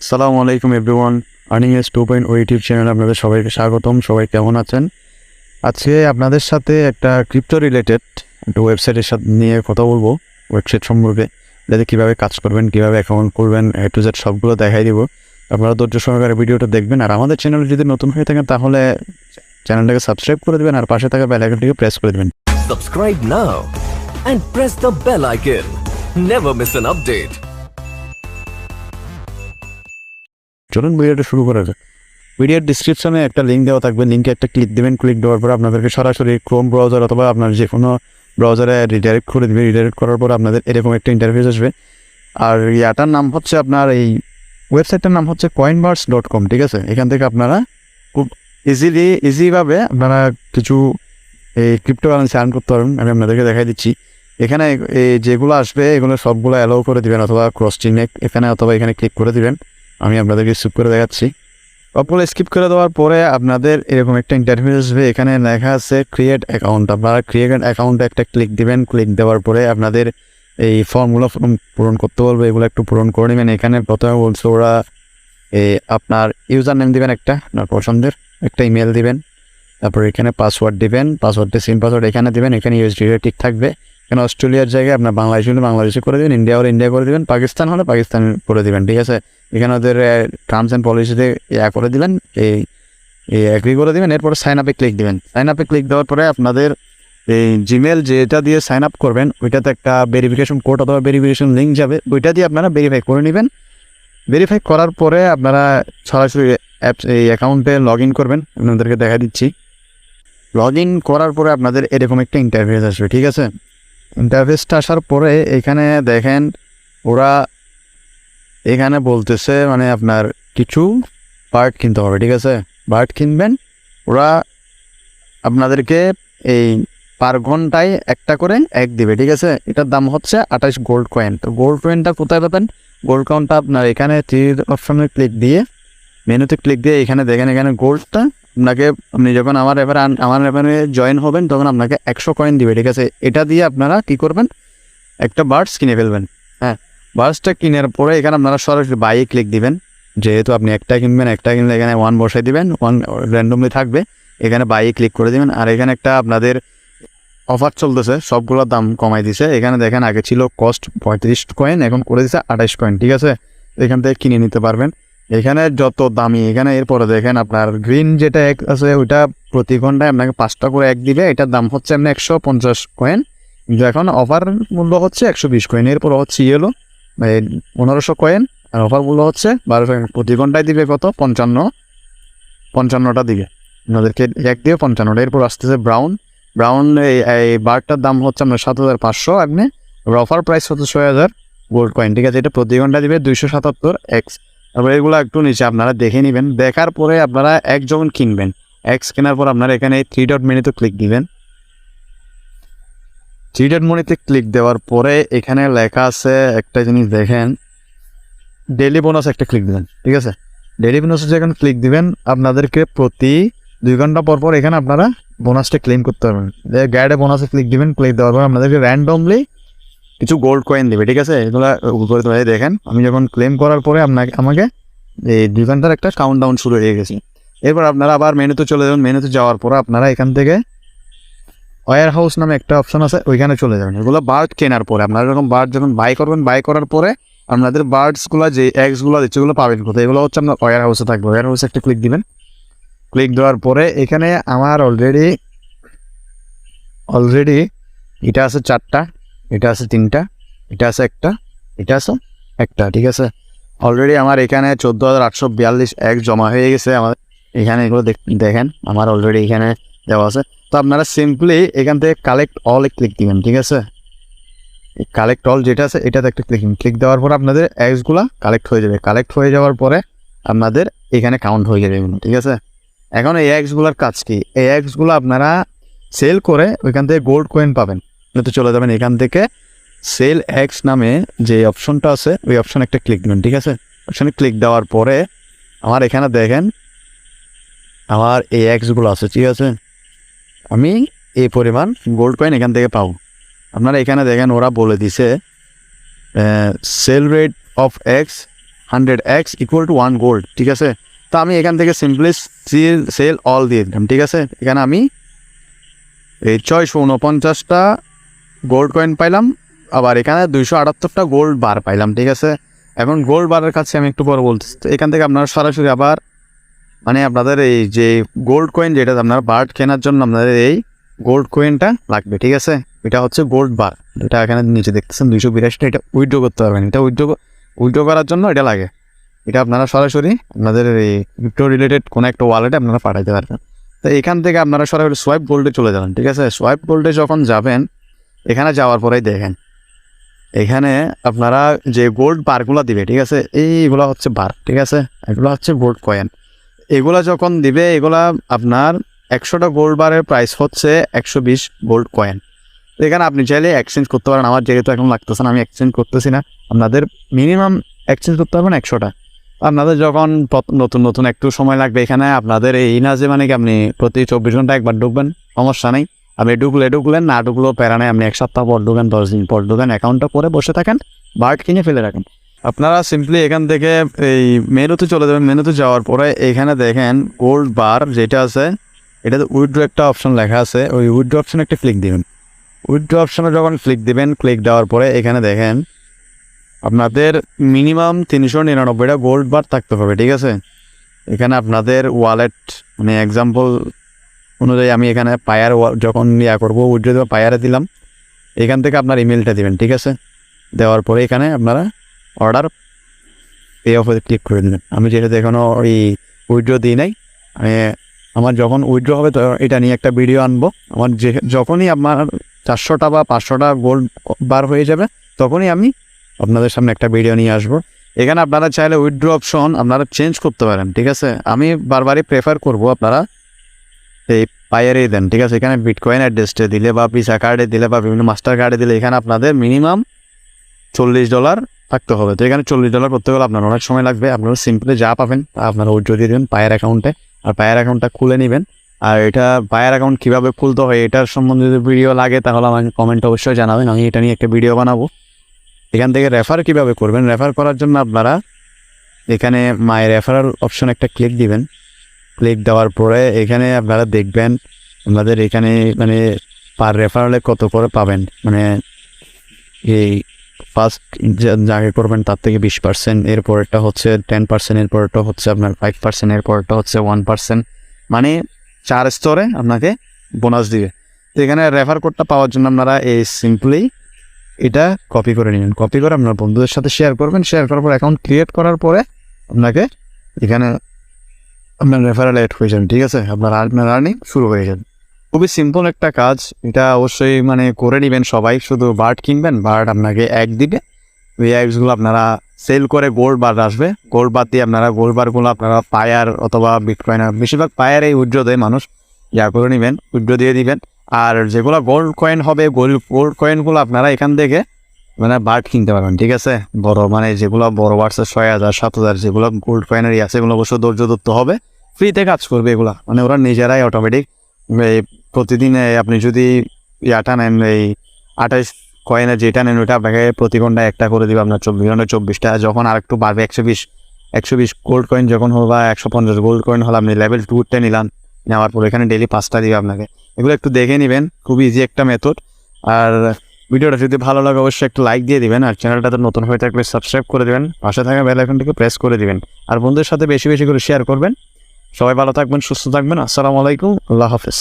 আসসালামু আলাইকুম everyone, earningedge 2.0 YouTube চ্যানেলে আপনাদের সবাইকে স্বাগতম। সবাই কেমন আছেন? আজকে আপনাদের সাথে একটা ক্রিপ্টো রিলেটেড একটা ওয়েবসাইটের সাথে নিয়ে কথা বলবো। ওয়েবসাইট সম্পর্কে যাতে কীভাবে কাজ করবেন, কীভাবে অ্যাকাউন্ট করবেন, এ টু জেড সবগুলো দেখাই দিব। আপনারা ধৈর্য সহকারে ভিডিওটা দেখবেন। আর আমাদের চ্যানেলে যদি নতুন হয়ে থাকেন তাহলে চ্যানেলটাকে সাবস্ক্রাইব করে দেবেন আর পাশে থাকা বেল আইকনটিকে প্রেস করে দেবেন। Subscribe now and press the bell icon. Never miss an update. চলুন ভিডিওটা শুরু করা যাক। ভিডিওর ডিসক্রিপশনে একটা লিঙ্ক দেওয়া থাকবে, লিঙ্কে একটা ক্লিক দেবেন। ক্লিক দেওয়ার পর আপনাদেরকে সরাসরি ক্রোম ব্রাউজার অথবা আপনার যে কোনো ব্রাউজারে রিডাইরেক্ট করে দেবে। রিডাইরেক্ট করার পর আপনাদের এরকম একটা ইন্টারফেস আসবে। আর ইয়াটার নাম হচ্ছে আপনার এই ওয়েবসাইটটার নাম হচ্ছে coinbars.com, ঠিক আছে? এখান থেকে আপনারা খুব ইজিভাবে আপনারা কিছু এই ক্রিপ্টোকারেন্সি আর্ন করতে পারবেন। আমি আপনাদেরকে দেখাই দিচ্ছি। এখানে যেগুলো আসবে এগুলো সবগুলো অ্যালাউ করে দিবেন অথবা ক্রস চিহ্ন এখানে অথবা এখানে ক্লিক করে দিবেন। আমি আপনাদেরকে স্কিপ করে দেখাচ্ছি। সবগুলো স্কিপ করে দেওয়ার পরে আপনাদের এরকম একটা ইন্টারফেস আসবে। এখানে লেখা আছে ক্রিয়েট অ্যাকাউন্ট। আপনারা ক্রিয়েট অ্যাকাউন্টে একটা ক্লিক দিবেন। ক্লিক দেওয়ার পরে আপনাদের এই ফর্মগুলো পূরণ করতে বলবে, এগুলো একটু পূরণ করে নেবেন। এখানে প্রথমে বলছে ওরা আপনার ইউজার নেম দিবেন, একটা আপনার পছন্দের একটা ইমেল দিবেন। তারপর এখানে পাসওয়ার্ড দিবেন, পাসওয়ার্ডটা সিম পাসওয়ার্ড এখানে দিবেন। এখানে USD ঠিক থাকবে। এখানে অস্ট্রেলিয়ার জায়গায় আপনার বাংলাদেশ হলে বাংলাদেশে করে দেবেন, ইন্ডিয়া হলে ইন্ডিয়া করে দেবেন, পাকিস্তান হলে পাকিস্তান করে দেবেন, ঠিক আছে? এখানে ওদের টার্মস অ্যান্ড পলিসিতে করে দিলেন, এই অ্যাগ্রি করে দেবেন। এরপরে সাইন আপে ক্লিক দেবেন। সাইন আপে ক্লিক দেওয়ার পরে আপনাদের এই জিমেল যেটা দিয়ে সাইন আপ করবেন ওইটাতে একটা ভেরিফিকেশন কোড অথবা ভেরিফিকেশন লিঙ্ক যাবে, ওইটা দিয়ে আপনারা ভেরিফাই করে নেবেন। ভেরিফাই করার পরে আপনারা সরাসরি অ্যাপস এই অ্যাকাউন্টে লগ ইন করবেন। আপনাদেরকে দেখা দিচ্ছি। লগ ইন করার পরে আপনাদের এরকম একটা ইন্টারফেস আসবে, ঠিক আছে? ইন্টারফেসটা আসার পরে এখানে দেখেন ওরা এখানে বলতেছে মানে আপনার কিছু পার্ট কিনতে হবে, ঠিক আছে? পার্ট কিনবেন। ওরা আপনাদেরকে এই পার ঘন্টায় একটা করে এক দিবে, ঠিক আছে? এটার দাম হচ্ছে 28 গোল্ড কয়েন। তো গোল্ড কয়েনটা কোথায় পাবেন? গোল্ড কয়েনটা আপনার এখানে 3 অপশনে ক্লিক দিয়ে মেনুতে ক্লিক দিয়ে এখানে দেখেন, এখানে গোল্ডটা আপনাকে আপনি যখন আমার এবারে জয়েন হবেন তখন আপনাকে 100 কয়েন দিবে, ঠিক আছে? এটা দিয়ে আপনারা কী করবেন? একটা বার্ডস কিনে ফেলবেন। হ্যাঁ, বার্ডসটা কেনার পরে এখানে আপনারা সরাসরি বাইয়ে ক্লিক দিবেন। যেহেতু আপনি একটা কিনবেন, একটা কিনলে এখানে 1 বসাই দিবেন, 1 র্যান্ডমলি থাকবে। এখানে বাইয়ে ক্লিক করে দেবেন। আর এখানে একটা আপনাদের অফার চলতেছে, সবগুলোর দাম কমাই দিছে। এখানে দেখেন আগে ছিল কস্ট 35 কয়েন, এখন করে দিছে 28 কয়েন, ঠিক আছে? এখান থেকে কিনে নিতে পারবেন। এখানে যত দামি এখানে এরপরে দেখেন আপনার গ্রিন যেটা এক আছে ওইটা প্রতি ঘন্টায় আপনাকে 5টা করে এক দিবে। এটার দাম হচ্ছে আপনার 150 কয়েন, কিন্তু এখন অফার মূল্য হচ্ছে 120 কয়েন। এরপর হচ্ছে ইয়েলো 1500 কয়েন, আর অফার মূল্য হচ্ছে 1200 কয়েন। প্রতি ঘন্টায় দিবে কত? 55টা দিবে আপনাদেরকে, এক দিয়ে 55টা। এরপর আসতেছে ব্রাউন এই বারটার দাম হচ্ছে আপনার 7500 আপনি, অফার প্রাইস হচ্ছে 6000 গোল্ড কয়েন, ঠিক আছে? এটা প্রতি ঘন্টা দিবে 277 এক্স। তারপরে এগুলো একটু নিচে আপনারা দেখে নেবেন। দেখার পরে আপনারা এক যখন কিনবেন, এক্স কেনার পর আপনারা এখানে 3 ডট মেনুতে ক্লিক দিবেন। 3 ডট মেনুতে ক্লিক দেওয়ার পরে এখানে লেখা আছে একটা জিনিস দেখেন, ডেইলি বোনাস একটা ক্লিক দিবেন, ঠিক আছে? ডেইলি বোনাসে যখন ক্লিক দিবেন আপনাদেরকে প্রতি 2 ঘন্টা পর পর এখানে আপনারা বোনাসটা ক্লেম করতে পারবেন। গাইডে বোনাসে ক্লিক দিবেন। ক্লিক দেওয়ার পর আপনাদেরকে র্যান্ডমলি কিছু গোল্ড কয়েন দেবে, ঠিক আছে? এগুলো উপরে ধরে দেখেন। আমি যখন ক্লেম করার পরে আমাকে এই 2 ঘন্টার একটা কাউন্টডাউন শুরু হয়ে গেছে। এরপর আপনারা আবার মেনুতে চলে যাবেন। মেনুতে যাওয়ার পর আপনারা এখান থেকে ওয়্যার হাউস নামে একটা অপশন আছে, ওইখানে চলে যাবেন। এগুলো বার্ড কেনার পরে আপনারা যখন বাই করবেন, বাই করার পরে আপনাদের বার্ডসগুলো যে এক্সগুলো দিচ্ছে ওগুলো পাবেন কোথায়? এগুলো হচ্ছে আপনার ওয়্যার হাউসে থাকবে। ওয়্যার হাউসে একটা ক্লিক দিবেন। ক্লিক দেওয়ার পরে এখানে আমার অলরেডি এটা আছে 4টা, এটা আছে 3টা, এটা আছে একটা, এটা আছে একটা, ঠিক আছে? অলরেডি আমার এখানে 14842 এক জমা হয়ে গেছে আমার এখানে। এগুলো দেখেন আমার অলরেডি এখানে দেওয়া আছে। তো আপনারা সিম্পলি এখান থেকে কালেক্ট অল ক্লিক দিবেন, ঠিক আছে? কালেক্ট অল যেটা আছে এটাতে একটা ক্লিক দেওয়ার পর আপনাদের এক্সগুলা কালেক্ট হয়ে যাবে। কালেক্ট হয়ে যাওয়ার পরে আপনাদের এখানে কাউন্ট হয়ে যাবে, ঠিক আছে? এখন এই এক্সগুলোর কাজ কি? এই এক্সগুলো আপনারা সেল করে ওইখান থেকে গোল্ড কয়েন পাবেন। তো চলে যাবেন এখান থেকে সেল এক্স নামে যে অপশনটা আছে ওই অপশনে একটা ক্লিক দেবেন, ঠিক আছে? অপশনে ক্লিক দেওয়ার পরে আমার এখানে দেখেন আমার এই এক্সগুলো আছে, ঠিক আছে? আমি এই পরিমাণ গোল্ড কয়েন এখান থেকে পাবো। আপনারা এখানে দেখেন ওরা বলে দিছে sale rate of x 100x equal to 1 gold, ঠিক আছে। তো আমি এখান থেকে সিম্পলি সেল অল দিয়ে দিলাম, ঠিক আছে। এখানে আমি এই 649টা গোল্ড কয়েন পাইলাম, আবার এখানে 278টা গোল্ড বার পাইলাম, ঠিক আছে। এখন গোল্ড বারের কাছে আমি একটু পরে বলতেছি। তো এখান থেকে আপনারা সরাসরি আবার মানে আপনাদের এই যে গোল্ড কয়েন যেটা আপনারা বার কেনার জন্য আপনাদের এই গোল্ড কয়েনটা লাগবে, ঠিক আছে। এটা হচ্ছে গোল্ড বার, এটা এখানে নিচে দেখতেছেন 282টা, এটা উইথড্র করতে পারবেন। এটা উইথড্র করার জন্য এটা লাগে। এটা আপনারা সরাসরি আপনাদের এই ক্রিপ্টো রিলেটেড কোনো একটা ওয়ালেটে আপনারা পাঠাইতে পারবেন। তো এখান থেকে আপনারা সরাসরি সোয়াইপ গোল্ডে চলে যাবেন, ঠিক আছে। সোয়াইপ গোল্ডে যখন যাবেন, এখানে যাওয়ার পরেই দেখেন এখানে আপনারা যে গোল্ড বারগুলো দিবে, ঠিক আছে, এইগুলো হচ্ছে বার, ঠিক আছে। এগুলো হচ্ছে গোল্ড কয়েন। এগুলা যখন দিবে, এগুলা আপনার 100টা গোল্ড বারের প্রাইস হচ্ছে 120 গোল্ড কয়েন। তো এখানে আপনি চাইলে এক্সচেঞ্জ করতে পারেন। আমার যেহেতু এখন লাগতেছে না, আমি এক্সচেঞ্জ করতেছি না। আপনাদের মিনিমাম এক্সচেঞ্জ করতে পারবেন 100টা। আপনাদের যখন নতুন একটু সময় লাগবে, এখানে আপনাদের এই না যে মানে কি আপনি প্রতি 24 ঘন্টা একবার ঢুকবেন, সমস্যা নেই। আপনি ঢুকলেন, না ঢুকলেও প্যারা নেই। আপনি 1 সপ্তাহ পর ঢুকেন, 10 দিন পর ঢুকেন, অ্যাকাউন্টটা করে বসে থাকেন, বার্ড কিনে ফেলে রাখেন। আপনারা সিম্পলি এখান থেকে এই মেনুতে চলে যাবেন। মেনুতে যাওয়ার পরে এখানে দেখেন গোল্ড বার যেটা আছে, এটাতে উইথড্র একটা অপশন লেখা আছে। ওই উইথড্র অপশনে একটা ক্লিক দিবেন। উইথড্র অপশনে যখন ক্লিক দিবেন, ক্লিক দেওয়ার পরে এখানে দেখেন আপনাদের মিনিমাম 399টা গোল্ড বার থাকতে হবে, ঠিক আছে। এখানে আপনাদের ওয়ালেট মানে এক্সাম্পল অনুযায়ী আমি এখানে পায়ার যখন করবো উইথড্র দেবো, পায়ারে দিলাম। এখান থেকে আপনার ইমেলটা দিবেন, ঠিক আছে। দেওয়ার পরে এখানে আপনারা অর্ডার পে অফে ক্লিক করে দেবেন। আমি যেহেতু এখনও ওই উইথড্র দিই নাই, আমি আমার যখন উইথড্র হবে তো এটা নিয়ে একটা ভিডিও আনবো। আমার যখনই আপনার 400টা বা 500টা গোল্ড বার হয়ে যাবে, তখনই আমি আপনাদের সামনে একটা ভিডিও নিয়ে আসবো। এখানে আপনারা চাইলে উইথড্র অপশন আপনারা চেঞ্জ করতে পারেন, ঠিক আছে। আমি বারবারই প্রেফার করব আপনারা এই পায়ারেই দেন, ঠিক আছে। এখানে বিটকয়েন অ্যাড্রেসে দিলে বা ভিসা কার্ডে দিলে বা বিভিন্ন মাস্টার কার্ডে দিলে এখানে আপনাদের মিনিমাম $40 থাকতে হবে। তো এখানে $40 করতে গেলে আপনার অনেক সময় লাগবে। আপনারা সিম্পলি যা পাবেন তা আপনারা উইথড্র দিয়ে দেবেন পায়ার অ্যাকাউন্টে, আর পায়ার অ্যাকাউন্টটা খুলে নেবেন। আর এটা পায়ার অ্যাকাউন্ট কীভাবে খুলতে হয় এটার সম্বন্ধে যদি ভিডিও লাগে তাহলে আমাকে কমেন্ট অবশ্যই জানাবেন, আমি এটা নিয়ে একটা ভিডিও বানাবো। এখান থেকে রেফার কীভাবে করবেন, রেফার করার জন্য আপনারা এখানে মাই রেফারেল অপশন একটা ক্লিক দিবেন। ক্লিক দেওয়ার পরে এখানে আপনারা দেখবেন আপনাদের এখানে মানে পার রেফারেলে কত করে পাবেন। মানে এই ফার্স্ট যাকে করবেন তার থেকে 20%, এরপরটা হচ্ছে 10%, এরপরটা হচ্ছে আপনার 5%, এরপরটা হচ্ছে 1%, মানে 4 স্তরে আপনাকে বোনাস দিবে। তো এখানে রেফার কোডটা পাওয়ার জন্য আপনারা এই সিম্পলি এটা কপি করে নেবেন। কপি করে আপনার বন্ধুদের সাথে শেয়ার করবেন। শেয়ার করার পর অ্যাকাউন্ট ক্রিয়েট করার পরে আপনাকে এখানে আপনার রেফারেল এড হয়ে যাবে, ঠিক আছে। আপনার আর্নিং শুরু হয়ে যাবে। খুবই সিম্পল একটা কাজ, এটা অবশ্যই মানে করে নেবেন সবাই। শুধু বার্ড কিনবেন, বার্ড আপনাকে এক দিবে। ওই এক্সগুলো আপনারা সেল করে গোল্ড বার আসবে। গোল্ড বার দিয়ে আপনারা গোল্ড বারগুলো আপনারা পায়ার অথবা বিটকয়েন, বেশিরভাগ পায়ার এই উইথড্র দেয় মানুষ, করে নেবেন, উইথড্র দিয়ে দিবেন। আর যেগুলো গোল্ড কয়েন হবে, গোল্ড কয়েনগুলো আপনারা এখান থেকে মানে বার্ড কিনতে পারবেন, ঠিক আছে। বড় মানে যেগুলো বড় বার্ডসের 6000 7000 যেগুলো গোল্ড কয়েনেরই আছে, এগুলো অবশ্যই ধৈর্য ধরতে হবে। ফ্রিতে কাজ করবে এগুলা, মানে ওরা নিজেরাই অটোমেটিক। এই প্রতিদিন আপনি যদি ইয়াটা নেন, এই 28 কয়েনের যেটা নেন ওইটা আপনাকে প্রতি ঘন্টায় একটা করে দিবে আপনার 24 ঘন্টায় 24টা। যখন আর একটু বাড়বে 120 গোল্ড কয়েন যখন হবে বা 150 গোল্ড কয়েন হলে আপনি লেভেল 2টা নিলাম, নেওয়ার পর এখানে ডেলি 5টা দিবে আপনাকে। এগুলো একটু দেখে নেবেন, খুব ইজি একটা মেথড। আর ভিডিওটা যদি ভালো লাগে অবশ্যই একটু লাইক দিয়ে দিবেন, আর চ্যানেলটাতে নতুন হয়ে থাকলে সাবস্ক্রাইব করে দিবেন, পাশে থাকা বেল আইকনটিকে প্রেস করে দিবেন, আর বন্ধুদের সাথে বেশি বেশি করে শেয়ার করবেন। সবাই ভালো থাকবেন, সুস্থ থাকবেন। আসসালামু আলাইকুম, আল্লাহ হাফেজ।